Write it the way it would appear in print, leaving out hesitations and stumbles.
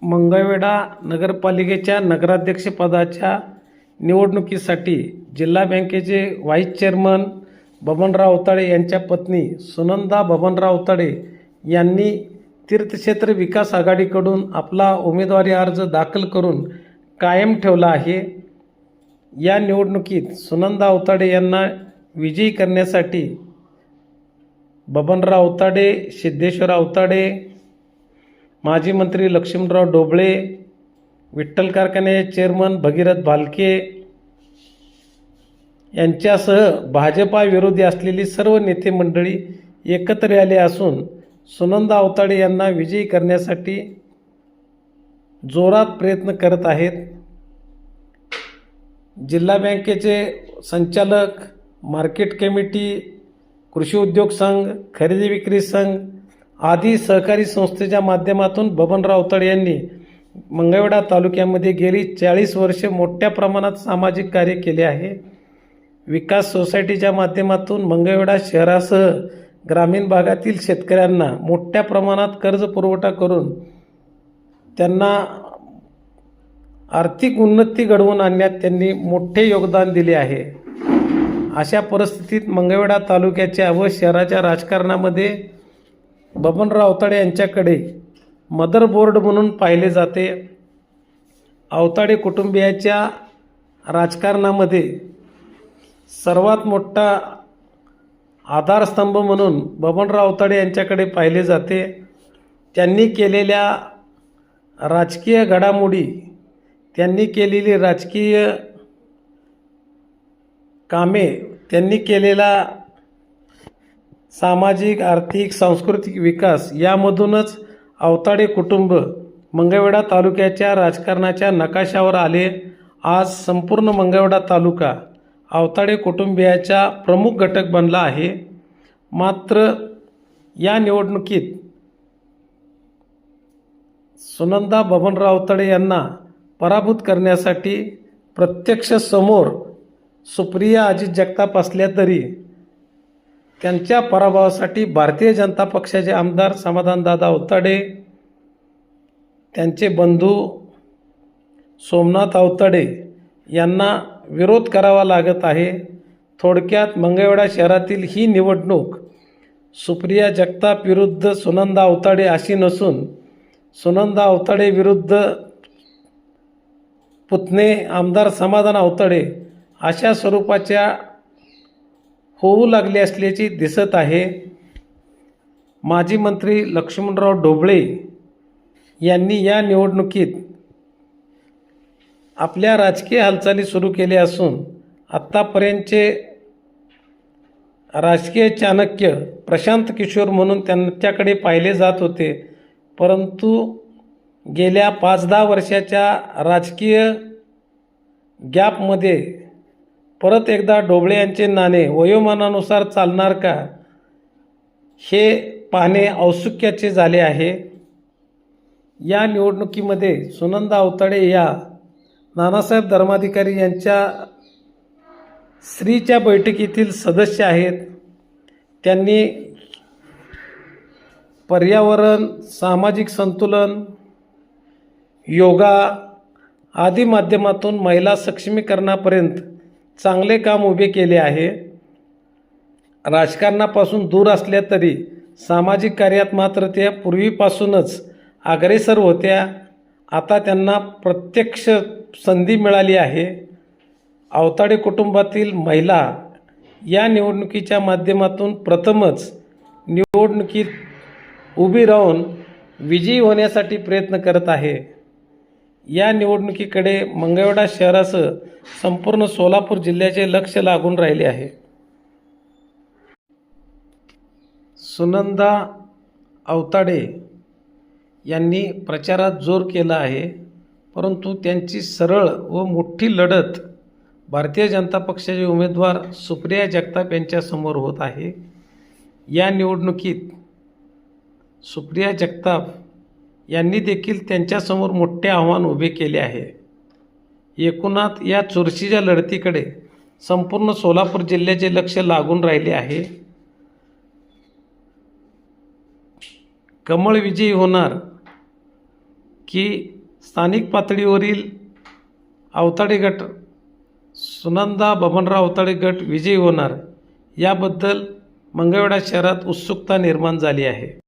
मंगळवेढा नगरपालिकेच्या नगराध्यक्षपदाच्या निवडणुकीसाठी जिल्हा बँकेचे व्हाईस चेअरमन बबनराव अवताडे यांच्या पत्नी सुनंदा बबनराव अवताडे यांनी तीर्थक्षेत्र विकास आघाडीकडून आपला उमेदवारी अर्ज दाखल करून कायम ठेवला आहे। या निवडणुकीत सुनंदा अवताडे यांना विजयी करण्यासाठी बबनराव अवताडे, सिद्धेश्वर अवताडे, माजी मंत्री लक्ष्मणराव ढोबळे, विठ्ठल कारखान्याचे चेअरमन भगीरथ भालके यांच्यासह भाजपा विरोधी असलेली सर्व नेते मंडळी एकत्र आले असून सुनंदा अवताडे यांना विजयी करण्यासाठी जोरात प्रयत्न करत आहेत। जिल्हा बँकेचे संचालक, मार्केट कमिटी, कृषी उद्योग संघ, खरेदी विक्री संघ आदी सहकारी संस्थेच्या माध्यमातून बबनराव अवताडे यांनी मंगळवेढा तालुक्यामध्ये गेली 40 वर्षे मोठ्या प्रमाणात सामाजिक कार्य केले आहे। विकास सोसायटीच्या माध्यमातून मंगळवेढा शहरासह ग्रामीण भागातील शेतकऱ्यांना मोठ्या प्रमाणात कर्ज पुरवठा करून त्यांना आर्थिक उन्नती घडवून आणण्यात त्यांनी मोठे योगदान दिले आहे। अशा परिस्थितीत मंगळवेढा तालुक्याच्या व शहराच्या राजकारणामध्ये बबनराव अवताडे यांच्याकडे मदरबोर्ड म्हणून पाहिले जाते। अवताडे कुटुंबियाच्या राजकारणामध्ये सर्वात मोठा आधारस्तंभ म्हणून बबनराव अवताडे यांच्याकडे पाहिले जाते। त्यांनी केलेल्या राजकीय घडामोडी, त्यांनी केलेली राजकीय कामे, त्यांनी केलेला सामाजिक, आर्थिक, सांस्कृतिक विकास यामधूनच अवताडे कुटुंब मंगळवेढा तालुक्याच्या राजकारणाच्या नकाशावर आले। आज संपूर्ण मंगळवेढा तालुका अवताडे कुटुंबियाचा प्रमुख घटक बनला आहे। मात्र या निवडणुकीत सुनंदा बबनराव अवताडे यांना पराभूत करण्यासाठी प्रत्यक्ष समोर सुप्रिया अजित जगताप असल्या तरी त्यांच्या पराभवासाठी भारतीय जनता पक्षाचे आमदार समाधानदादा अवताडे, त्यांचे बंधू सोमनाथ अवताडे यांना विरोध करावा लागत आहे। थोडक्यात मंगळवेढा शहरातील ही निवडणूक सुप्रिया जगताप विरुद्ध सुनंदा अवताडे अशी नसून सुनंदा अवताडे विरुद्ध पुतणे आमदार समाधान अवताडे अशा स्वरूपाच्या होऊ लागली असल्याची दिसत आहे। माजी मंत्री लक्ष्मणराव ढोबळे यांनी या निवडणुकीत आपल्या राजकीय हालचाली सुरू केल्या असून आत्तापर्यंतचे राजकीय चाणक्य प्रशांत किशोर म्हणून त्यांच्याकडे पाहिले जात होते, परंतु गेल्या 5-10 वर्षाच्या राजकीय गॅपमध्ये परत एकदा ढोबळे यांचे नाणे वयोमानानुसार चालणार का हे पाहणे औत्सुक्याचे झाले आहे। या निवडणुकीमध्ये सुनंदा अवताडे या नानासाहेब धर्माधिकारी यांच्या स्त्रीच्या बैठकीतील सदस्य आहेत। त्यांनी पर्यावरण, सामाजिक संतुलन, योगा आदी माध्यमातून महिला सक्षमीकरणापर्यंत चांगले काम उभे केले आहे। राजकारणापासून दूर असल्या तरी सामाजिक कार्यात मात्र त्या पूर्वीपासूनच अग्रेसर होत्या। आता त्यांना प्रत्यक्ष संधी मिळाली आहे। अवताडे कुटुंबातील महिला या निवडणुकीच्या माध्यमातून प्रथमच निवडणुकीत उभी राहून विजयी होण्यासाठी प्रयत्न करत आहे। या निवडणुकीकडे मंगळवेढा शहरासह संपूर्ण सोलापूर जिल्ह्याचे लक्ष लागून राहिले आहे। सुनंदा अवताडे यांनी प्रचारात जोर केला आहे, परंतु त्यांची सरळ व मोठी लढत भारतीय जनता पक्षाचे उमेदवार सुप्रिया जगताप यांच्यासमोर होत आहे। या निवडणुकीत सुप्रिया जगताप यांनी देखील त्यांच्यासमोर मोठे आव्हान उभे केले आहे। एकूणात या चुरशीच्या लढतीकडे संपूर्ण सोलापूर जिल्ह्याचे लक्ष लागून राहिले आहे। कमळ विजयी होणार की स्थानिक पातळीवरील अवताडे गट सुनंदा बबनराव अवताडे गट विजयी होणार याबद्दल मंगळवेढा शहरात उत्सुकता निर्माण झाली आहे.